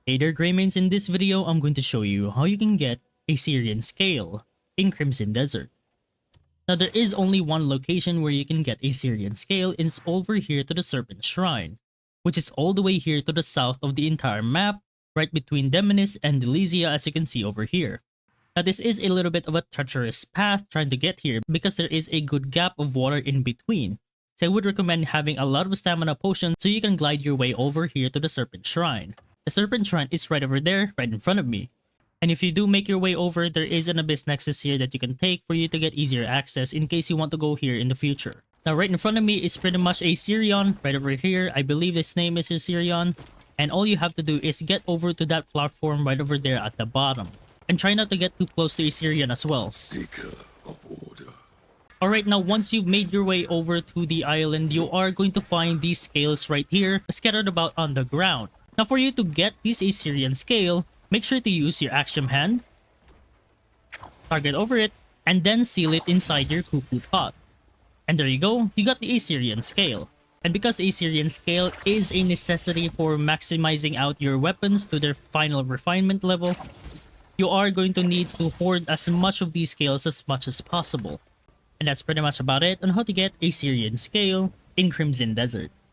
Hey there Greymans, in this video I'm going to show you how you can get Aeserion Scale in Crimson Desert. Now there is only one location where you can get Aeserion Scale, and it's over here to the Serpent Shrine, which is all the way here to the south of the entire map, right between Demonis and Elysia, as you can see over here. Now this is a little bit of a treacherous path trying to get here because there is a good gap of water in between. So I would recommend having a lot of stamina potions so you can glide your way over here to the Serpent Shrine. The Serpent Shrine is right over there, right in front of me. And if you do make your way over, there is an Abyss Nexus here that you can take for you to get easier access in case you want to go here in the future. Now right in front of me is pretty much Aeserion, right over here. I believe his name is Aeserion. And all you have to do is get over to that platform right over there at the bottom. And try not to get too close to Aeserion as well. Seeker of order. Alright, now once you've made your way over to the island, you are going to find these scales right here scattered about on the ground. Now for you to get this Aeserion Scale, make sure to use your action hand, target over it, and then seal it inside your cuckoo pot. And there you go, you got the Aeserion Scale. And because Aeserion Scale is a necessity for maximizing out your weapons to their final refinement level, you are going to need to hoard as much of these scales as much as possible. And that's pretty much about it on how to get Aeserion Scale in Crimson Desert.